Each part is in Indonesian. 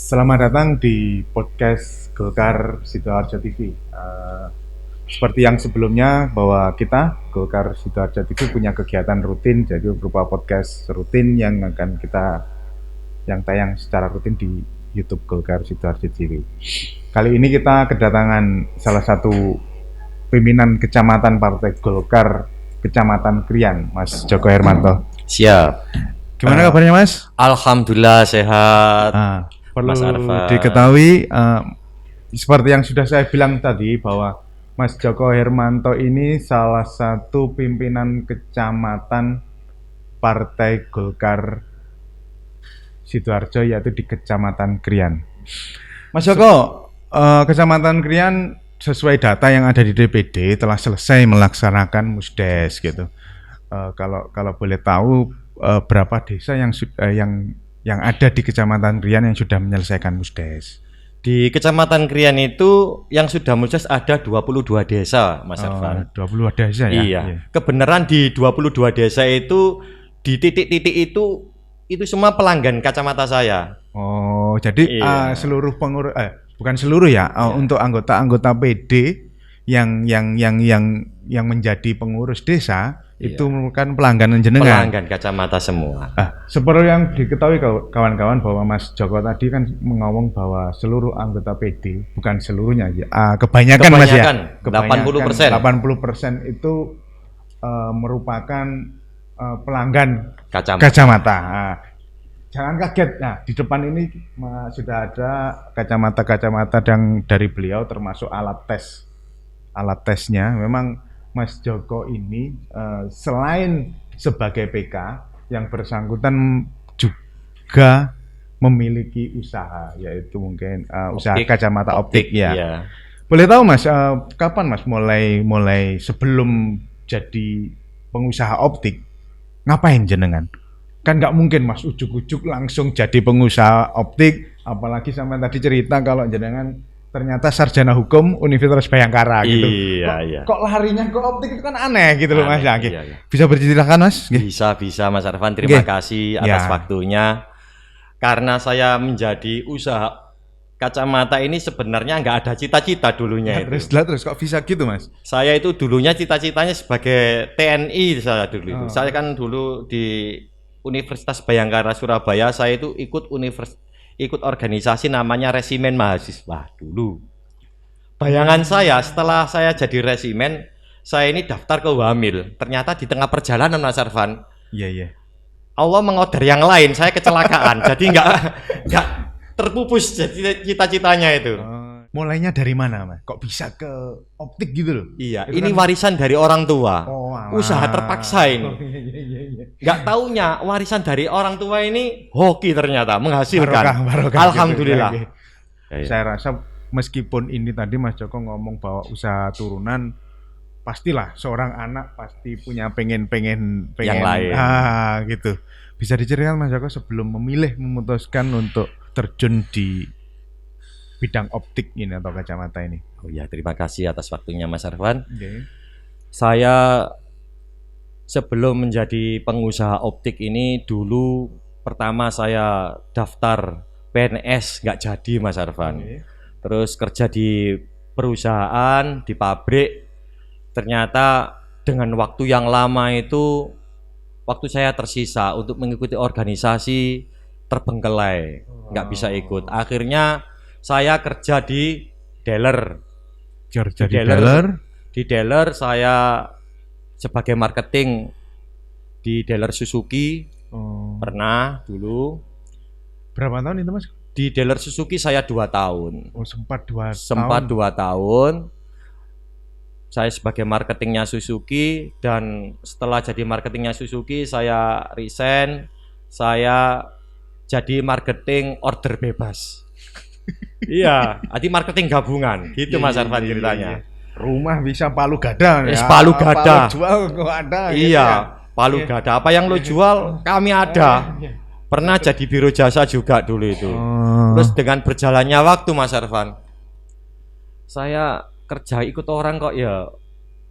Selamat datang di podcast Golkar Sidoarjo TV. Seperti yang sebelumnya bahwa kita Golkar Sidoarjo TV punya kegiatan rutin, jadi berupa podcast rutin yang akan yang tayang secara rutin di YouTube Golkar Sidoarjo TV. Kali ini kita kedatangan salah satu pimpinan kecamatan Partai Golkar Kecamatan Krian, Mas Joko Hermanto. Siap. Gimana kabarnya, Mas? Alhamdulillah sehat. Perlu Mas Arfan diketahui seperti yang sudah saya bilang tadi bahwa Mas Joko Hermanto ini salah satu pimpinan kecamatan Partai Golkar Sidoarjo, yaitu di Kecamatan Krian. Mas Joko, Kecamatan Krian sesuai data yang ada di DPD telah selesai melaksanakan Musdes gitu. Kalau boleh tahu berapa desa yang ada di Kecamatan Krian yang sudah menyelesaikan Musdes? Di Kecamatan Krian itu yang sudah Musdes ada 22 desa, Mas Arfan. 22 desa ya? Iya. Kebenaran di 22 desa itu di titik-titik itu semua pelanggan kacamata saya. Oh, jadi seluruh pengurus bukan seluruh ya, untuk anggota-anggota PD yang menjadi pengurus desa itu merupakan pelangganan jenengan. Pelanggan kacamata semua. Seperti yang diketahui kawan-kawan bahwa Mas Joko tadi kan ngomong bahwa seluruh anggota PD, bukan seluruhnya ya, kebanyakan Mas ya. 80%. 80% itu merupakan pelanggan Kacamata. kacamata. Jangan kaget. Nah, di depan ini sudah ada kacamata-kacamata yang dari beliau termasuk alat tesnya. Memang Mas Joko ini selain sebagai PK, yang bersangkutan juga memiliki usaha, yaitu mungkin usaha kacamata optik ya. Iya. Boleh tahu Mas, kapan Mas mulai sebelum jadi pengusaha optik, ngapain jenengan? Kan nggak mungkin Mas ujuk-ujuk langsung jadi pengusaha optik, apalagi sampai tadi cerita kalau jenengan ternyata sarjana hukum Universitas Bhayangkara gitu. Iya. Kok larinya ke optik itu kan aneh gitu loh Mas. Iya. Bisa berceritakan Mas? Bisa Mas Arfan. Terima kasih atas waktunya. Karena saya menjadi usaha kacamata ini sebenarnya nggak ada cita-cita dulunya. Terus kok bisa gitu Mas? Saya itu dulunya cita-citanya sebagai TNI saya dulu itu. Saya kan dulu di Universitas Bhayangkara Surabaya, saya itu ikut organisasi namanya Resimen Mahasiswa dulu. Bayangan saya setelah saya jadi resimen, saya ini daftar ke Wamil. Ternyata di tengah perjalanan Mas Arfan, Allah mengorder yang lain, saya kecelakaan. Jadi nggak terpupus cita-citanya itu. Mulainya dari mana Mas? Kok bisa ke optik gitu loh? Iya, itu ini kan warisan dari orang tua. Usaha terpaksa ini. Nggak taunya warisan dari orang tua ini hoki ternyata menghasilkan. Barokah Alhamdulillah. Gitu. Saya rasa meskipun ini tadi Mas Joko ngomong bahwa usaha turunan, pastilah seorang anak pasti punya pengen yang lain. Gitu. Bisa diceritakan Mas Joko sebelum memutuskan untuk terjun di bidang optik ini atau kacamata ini? Oh ya, terima kasih atas waktunya Mas Arfan. Saya sebelum menjadi pengusaha optik ini dulu pertama saya daftar PNS nggak jadi Mas Arfan. Terus kerja di perusahaan, di pabrik. Ternyata dengan waktu yang lama itu waktu saya tersisa untuk mengikuti organisasi terbengkelai, nggak bisa ikut. Akhirnya saya kerja di dealer. Di dealer saya sebagai marketing di dealer Suzuki. Pernah dulu. Berapa tahun itu Mas? Di dealer Suzuki saya 2 tahun. Sempat 2 tahun. Saya sebagai marketingnya Suzuki, dan setelah jadi marketingnya Suzuki saya resign. Saya jadi marketing order bebas. Iya, jadi marketing gabungan, gitu Mas Arfan ceritanya. Rumah bisa palu gada ya. Palu gada. Palu jual kok ada. Iya, palu gada. Apa yang lo jual kami ada. Pernah jadi biro jasa juga dulu itu. Terus dengan berjalannya waktu Mas Arfan, saya kerja ikut orang kok ya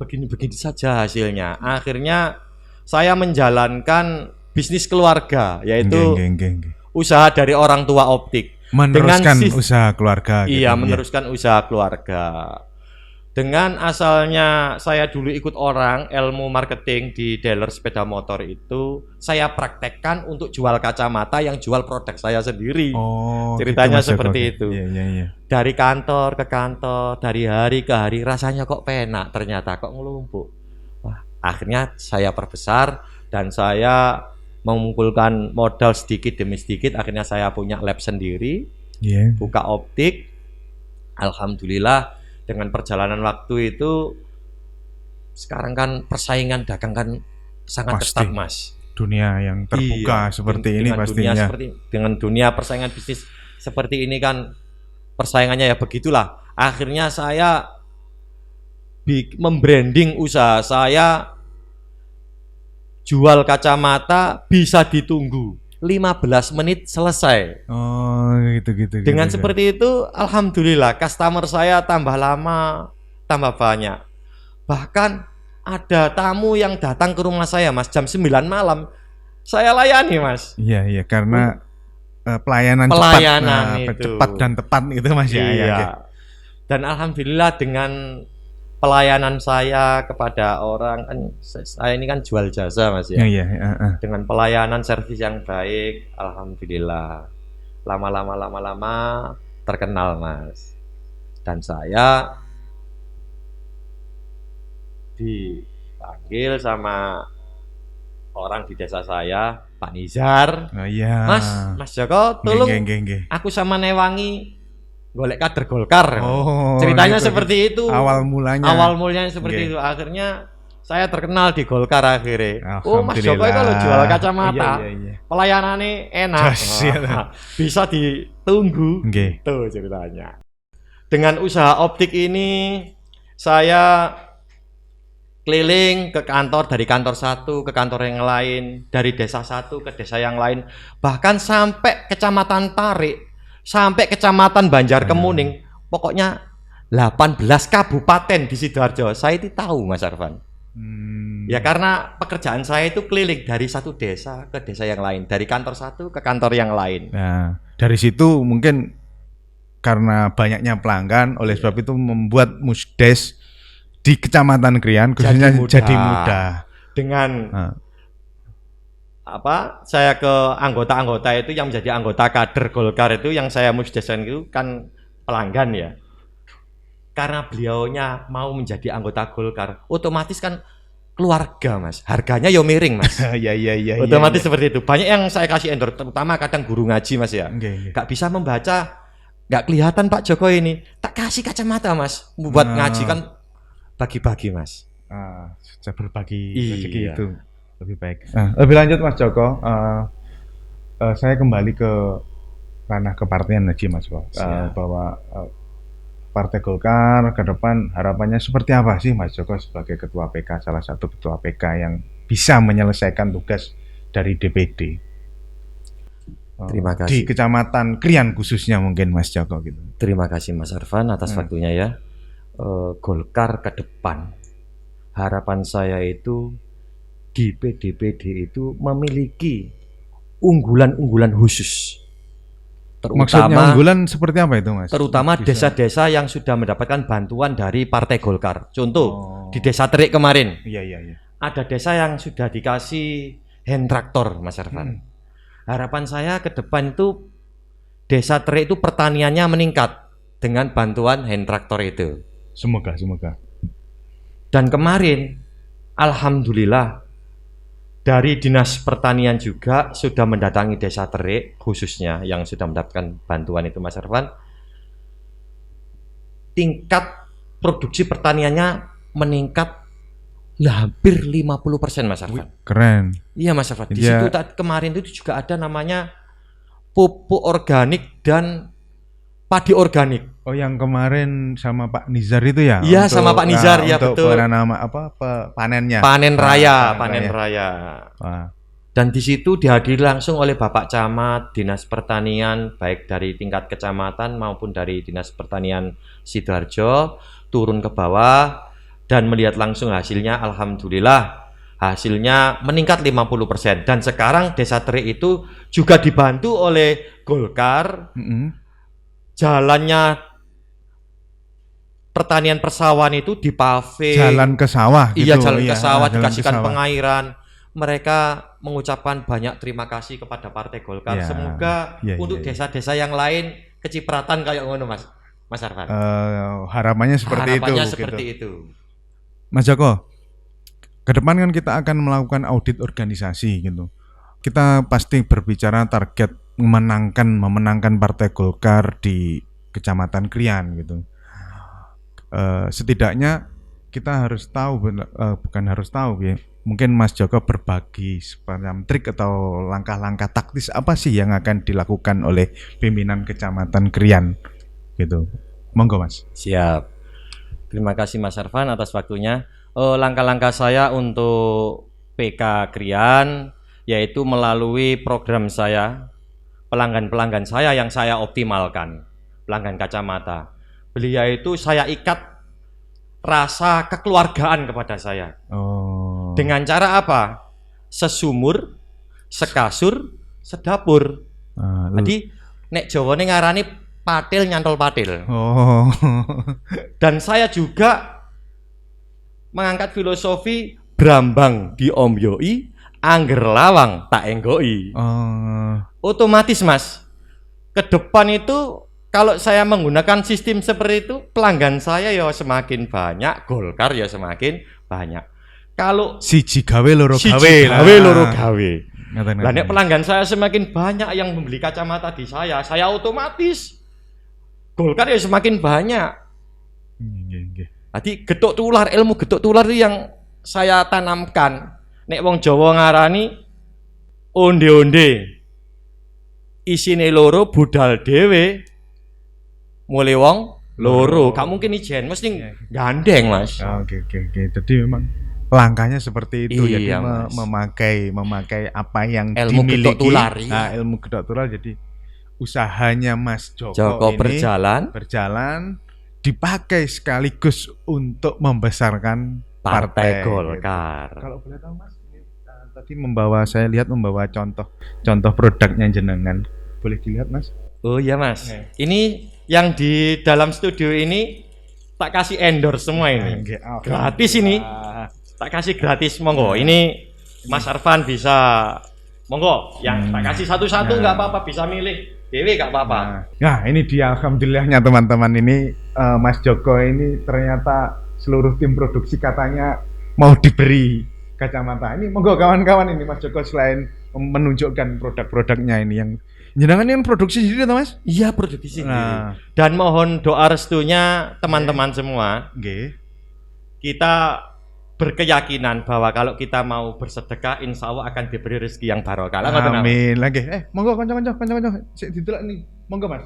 begini-begini saja hasilnya. Akhirnya saya menjalankan bisnis keluarga, yaitu usaha dari orang tua optik. Meneruskan usaha keluarga. Iya, gitu, meneruskan usaha keluarga. Dengan asalnya saya dulu ikut orang ilmu marketing di dealer sepeda motor itu, saya praktekkan untuk jual kacamata yang jual produk saya sendiri. Oh, ceritanya gitu, seperti itu. Iya. Dari kantor ke kantor, dari hari ke hari, rasanya kok penak, ternyata kok ngelumpuk. Wah, akhirnya saya perbesar dan saya mengumpulkan modal sedikit demi sedikit. Akhirnya saya punya lab sendiri, buka optik. Alhamdulillah. Dengan perjalanan waktu itu sekarang kan persaingan dagang kan sangat ketat, Mas. Dunia yang terbuka seperti ini pastinya. Dengan dunia persaingan bisnis seperti ini kan persaingannya ya begitulah. Akhirnya saya membranding usaha saya, jual kacamata bisa ditunggu 15 menit selesai. Oh, gitu. Dengan seperti itu, alhamdulillah customer saya tambah lama, tambah banyak. Bahkan ada tamu yang datang ke rumah saya, Mas, jam 9 malam. Saya layani, Mas. Iya, karena pelayanan cepat dan tepat itu, Mas. Iya. Dan alhamdulillah dengan pelayanan saya kepada orang, kan saya ini kan jual jasa, Mas, ya. Iya. Dengan pelayanan servis yang baik, alhamdulillah lama-lama terkenal, Mas. Dan saya dipanggil sama orang di desa saya, Pak Nizar. Oh iya. Mas Joko, tolong aku sama Newangi golek kader Golkar. Ceritanya gitu, seperti itu. Awal mulanya seperti itu. Akhirnya saya terkenal di Golkar akhirnya. Oh, Mas Joko kalau jual kacamata, pelayanannya enak. Bisa ditunggu. Tuh ceritanya. Dengan usaha optik ini saya keliling ke kantor, dari kantor satu ke kantor yang lain, dari desa satu ke desa yang lain, bahkan sampai kecamatan Tarik, sampai kecamatan Banjarkemuning, pokoknya 18 kabupaten di Sidoarjo. Saya itu tahu, Mas Arfan. Ya karena pekerjaan saya itu keliling dari satu desa ke desa yang lain, dari kantor satu ke kantor yang lain. Nah, dari situ mungkin karena banyaknya pelanggan, oleh sebab itu membuat Musdes di Kecamatan Krian khususnya jadi mudah. Dengan saya ke anggota-anggota itu yang menjadi anggota kader Golkar itu, yang saya musdesan itu kan pelanggan ya. Karena beliaunya mau menjadi anggota Golkar, otomatis kan keluarga, Mas. Harganya yo miring, Mas. Iya. Otomatis seperti itu. Banyak yang saya kasih endorse, terutama kadang guru ngaji, Mas ya. Gak bisa membaca, gak kelihatan Pak Joko ini. Tak kasih kacamata, Mas. Buat ngaji kan bagi-bagi, Mas. Saya berbagi rezeki itu lebih baik. Lebih lanjut, Mas Joko, saya kembali ke ranah kepartian lagi, Mas Joko. Bahwa Partai Golkar ke depan harapannya seperti apa sih, Mas Joko, sebagai ketua PK, salah satu ketua PK yang bisa menyelesaikan tugas dari DPD? Terima kasih. Di Kecamatan Krian khususnya mungkin, Mas Joko gitu. Terima kasih, Mas Arfan, atas waktunya ya. Golkar ke depan, harapan saya itu di PDPD itu memiliki unggulan-unggulan khusus. Terutama, maksudnya unggulan seperti apa itu, Mas? Terutama desa-desa yang sudah mendapatkan bantuan dari Partai Golkar. Contoh, di Desa Terik kemarin. Iya. Ada desa yang sudah dikasih hand traktor, Mas Arfan. Harapan saya ke depan itu Desa Terik itu pertaniannya meningkat dengan bantuan hand traktor itu. Semoga. Dan kemarin alhamdulillah dari Dinas Pertanian juga sudah mendatangi Desa Terik khususnya yang sudah mendapatkan bantuan itu, Mas Arfan. Tingkat produksi pertaniannya meningkat hampir 50%, Mas Arfan. Keren. Iya, Mas Arfan. Di situ kemarin itu juga ada namanya pupuk organik dan padi organik. Oh, yang kemarin sama Pak Nizar itu ya? Iya, sama Pak Nizar ya, betul. Untuk nama panennya? Panen raya. Dan di situ dihadiri langsung oleh Bapak Camat, Dinas Pertanian, baik dari tingkat kecamatan maupun dari Dinas Pertanian Sidoarjo, turun ke bawah dan melihat langsung hasilnya. Alhamdulillah hasilnya meningkat 50%. Dan sekarang Desa Terik itu juga dibantu oleh Golkar jalannya pertanian persawahan itu di pave. Jalan ke sawah Iya, gitu. jalan ke sawah, jalan ke dikasihkan sawah. pengairan. Mereka mengucapkan banyak terima kasih kepada Partai Golkar. Ya, Semoga ya, untuk ya, ya. desa-desa yang lain kecipratan kayak ngono, Mas Arfan. Harapannya seperti Harapannya itu seperti gitu. itu. Mas Joko, ke depan kan kita akan melakukan audit organisasi gitu. Kita pasti berbicara target memenangkan Partai Golkar di Kecamatan Krian gitu. Setidaknya kita harus tahu, bukan harus tahu ya. Mungkin Mas Joko berbagi semacam trik atau langkah-langkah taktis apa sih yang akan dilakukan oleh pimpinan Kecamatan Krian gitu. Monggo Mas. Siap. Terima kasih Mas Arfan atas waktunya. Langkah-langkah saya untuk PK Krian yaitu melalui program saya, pelanggan-pelanggan saya yang saya optimalkan, pelanggan kacamata. Beliau itu saya ikat rasa kekeluargaan kepada saya. Dengan cara apa? Sesumur, sekasur, sedapur. Jadi nek Jawane ngarani patil nyantol patil. Dan saya juga mengangkat filosofi brambang diomboi, angger lawang tak enggoi. Otomatis Mas, ke depan itu kalau saya menggunakan sistem seperti itu, pelanggan saya ya semakin banyak, Golkar ya semakin banyak. Kalau siji gawe loro gawe. Lah nek pelanggan saya semakin banyak yang membeli kacamata di saya otomatis Golkar ya semakin banyak. Jadi ilmu getuk tular itu yang saya tanamkan. Nek wong Jawa ngarani onde-onde. Isine loro budal dhewe. Mulai wong loro, gak mungkin ijen, mesti gandeng Mas. Oke. Jadi memang langkahnya seperti itu, iya, jadi memakai apa yang ilmu dimiliki, tular, ilmu gedok tular. Jadi usahanya Mas Joko ini berjalan dipakai sekaligus untuk membesarkan Partai Golkar. Gitu. Kalau boleh tahu Mas, tadi saya lihat membawa contoh produknya jenengan, boleh dilihat Mas? Oh iya Mas, ini yang di dalam studio ini tak kasih endorse semua ini, gratis ini. Tak kasih gratis, monggo. Ini Mas Arfan bisa, monggo. Yang tak kasih satu-satu nggak apa-apa, bisa milih dewe nggak apa-apa. Nah ini dia, alhamdulillahnya teman-teman, ini Mas Joko ini ternyata seluruh tim produksi katanya mau diberi kacamata. Ini monggo kawan-kawan, ini Mas Joko selain menunjukkan produk-produknya ini yang jenengan yang produksi sendiri atau Mas? Iya, produksi sendiri. Dan mohon doa restunya teman-teman semua. Kita berkeyakinan bahwa kalau kita mau bersedekah, insya Allah akan diberi rezeki yang barokah. Amin. Lagi, monggo kanca-kanca, sik didelok nih, monggo Mas.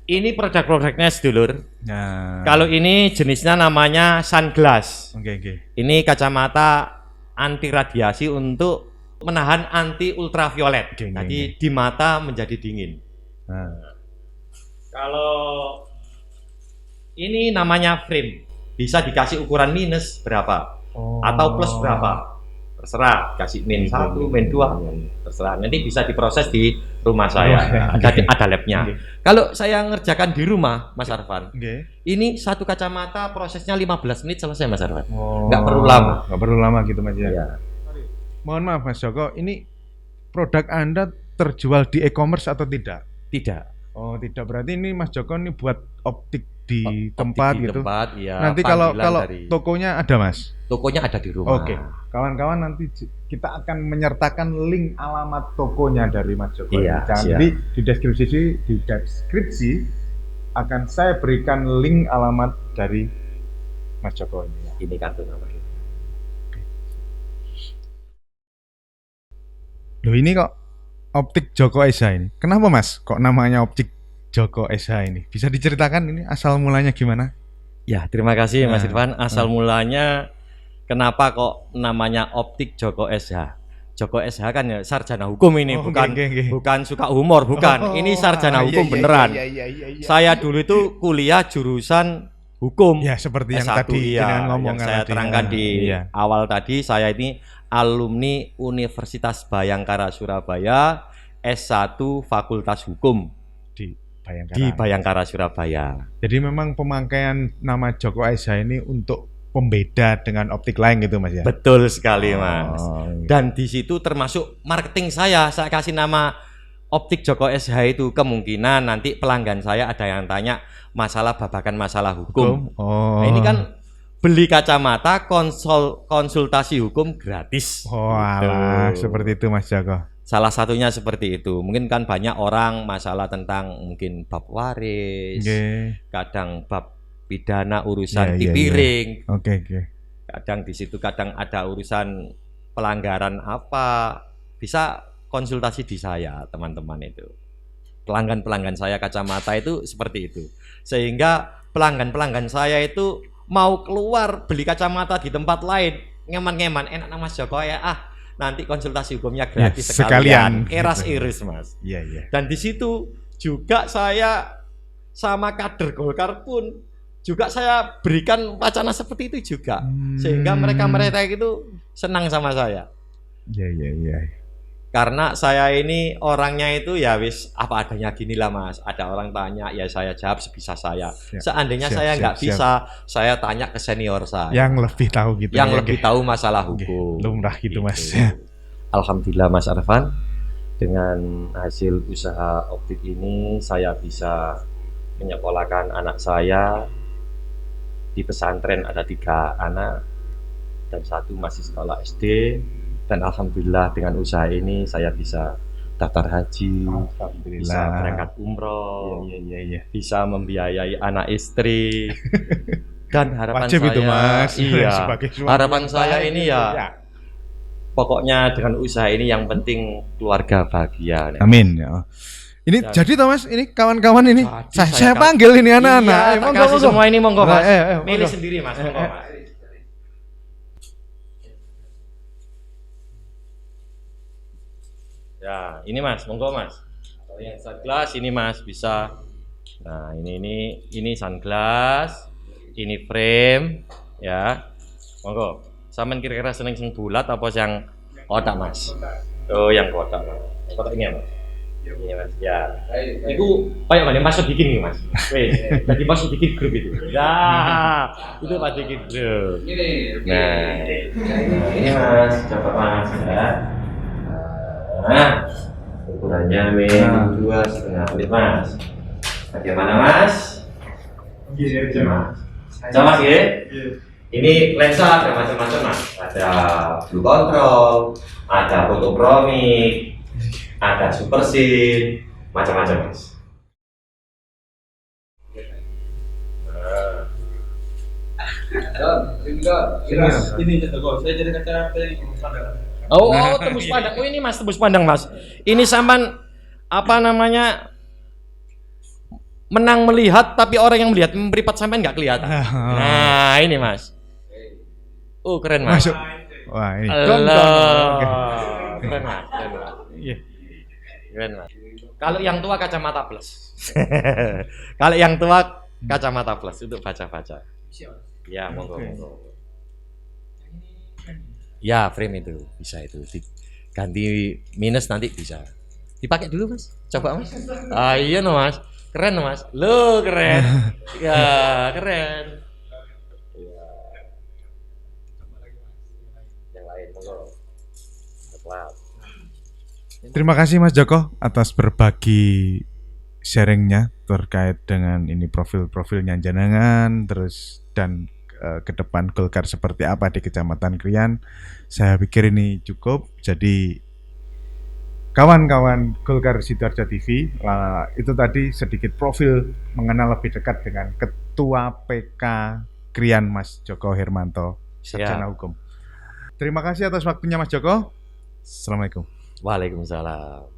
Ini produk-produknya sedulur. Kalau ini jenisnya namanya sunglass. Ini kacamata anti radiasi untuk menahan anti ultraviolet. Jadi di mata menjadi dingin. Kalau ini namanya frame. Bisa dikasih ukuran minus berapa atau plus berapa, terserah. Kasih min 1, min 2, terserah. Nanti bisa diproses di rumah saya. Ada labnya. Kalau saya ngerjakan di rumah Mas Arfan, ini satu kacamata prosesnya 15 menit selesai Mas Arfan. Nggak perlu lama gitu Mas ya. Mohon maaf Mas Joko, ini produk Anda terjual di e-commerce atau tidak? Tidak. Oh tidak, berarti ini Mas Joko ini buat optik di tempat gitu. Ya, nanti kalau tokonya ada Mas? Tokonya ada di rumah. Oke, kawan-kawan nanti kita akan menyertakan link alamat tokonya dari Mas Joko. Jadi di deskripsi akan saya berikan link alamat dari Mas Joko ini. Ini kartu nomornya. Loh ini kok Optik Joko SH ini. Kenapa Mas kok namanya Optik Joko SH ini? Bisa diceritakan ini asal mulanya gimana? Ya, terima kasih Mas Irfan. Asal mulanya kenapa kok namanya Optik Joko SH? Joko SH kan ya sarjana hukum ini, bukan suka humor, bukan. Ini sarjana hukum beneran. Saya dulu itu kuliah jurusan hukum. Ya, seperti yang S1, tadi yang saya terangkan di awal tadi, saya ini alumni Universitas Bhayangkara Surabaya, S1 Fakultas Hukum. Bayangkara. di Bayangkara Surabaya. Jadi memang pemakaian nama Joko SH ini untuk pembeda dengan optik lain gitu Mas ya? Betul sekali Mas. Gitu. Dan di situ termasuk marketing saya kasih nama optik Joko SH itu. Kemungkinan nanti pelanggan saya ada yang tanya masalah babakan masalah hukum. Nah, ini kan beli kacamata, konsultasi hukum gratis. Oh alah, seperti itu Mas Joko. Salah satunya seperti itu. Mungkin kan banyak orang masalah tentang mungkin bab waris, kadang bab pidana urusan piring. Oke. Kadang di situ kadang ada urusan pelanggaran apa, bisa konsultasi di saya teman-teman itu. Pelanggan saya kacamata itu seperti itu. Sehingga pelanggan saya itu mau keluar beli kacamata di tempat lain, ngeman-ngeman enak Mas Joko ya, nanti konsultasi hukumnya gratis sekalian. Eras iris Mas. Iya. Dan di situ juga saya sama kader Golkar pun juga saya berikan wacana seperti itu juga. Sehingga mereka itu senang sama saya. Iya. Karena saya ini orangnya itu ya wis apa adanya gini lah Mas. Ada orang tanya ya saya jawab sebisa saya. Seandainya saya nggak bisa, saya tanya ke senior saya. Yang lebih tahu gitu. Yang lebih tahu masalah hukum. Lumrah gitu Mas. Alhamdulillah Mas Arfan, dengan hasil usaha optik ini saya bisa menyekolahkan anak saya. Di pesantren ada 3 anak dan 1 masih sekolah SD. Dan alhamdulillah dengan usaha ini saya bisa daftar haji, bisa berangkat umroh, bisa membiayai anak istri. Dan harapan wajib saya itu Mas. Harapan saya ini ya pokoknya dengan usaha ini yang penting keluarga bahagia. Amin ya. Ini jadi Thomas, ini kawan-kawan ini saya panggil ini anak-anak. Iya, kasih semua ini monggo Mas. Milih sendiri Mas, monggo Mas. Ya, ini Mas, monggo Mas. Kalau yang sunglass ini Mas bisa. Nah, ini sunglass, ini frame, ya. Monggo. Sampeyan kira-kira seneng sing bulat apa yang kotak Mas? Oh, yang kotak Mas. Yang kotak ini ya Mas. Ini Mas, ya. Itu kayak mana masuk bikin nih Mas. Wes, tadi masuk bikin grup itu. Ya, itu Pak bikin grup. Nah, ini Mas, coba Mas ya. Nah, ukurannya min 2,5 menit Mas. Bagaimana Mas? Mas. Sama Mas ya? Ini lensa ada macam-macam Mas. Ada blue control, ada photochromic, ada super scene, macam-macam Mas. Ini saya jadi kacamata yang pandang. Oh, tembus pandang. Oh, ini Mas tembus pandang Mas. Ini sampan apa namanya? Menang melihat tapi orang yang melihat meripat sampean nggak kelihatan. Nah, ini Mas. Oh, keren Mas. Masuk. Wah, ini. Keren Mas. Iya. Keren Mas. Kalau yang tua kacamata plus. Kalau yang tua kacamata plus untuk baca-baca. Ya, monggo. Ya, frame itu bisa itu ganti minus nanti bisa. Dipakai dulu Mas. Coba Mas. Iya no Mas. Keren no Mas. Lo keren. Ya, keren. Ya. Yang lain monggo. Terima kasih Mas Joko atas berbagi sharingnya terkait dengan ini profil-profilnya jenengan terus dan ke depan Golkar seperti apa di Kecamatan Krian. Saya pikir ini cukup. Jadi kawan-kawan Golkar Sidoarjo TV, itu tadi sedikit profil mengenal lebih dekat dengan Ketua PK Krian Mas Joko Hermanto, sarjana hukum. Terima kasih atas waktunya Mas Joko. Assalamualaikum. Waalaikumsalam.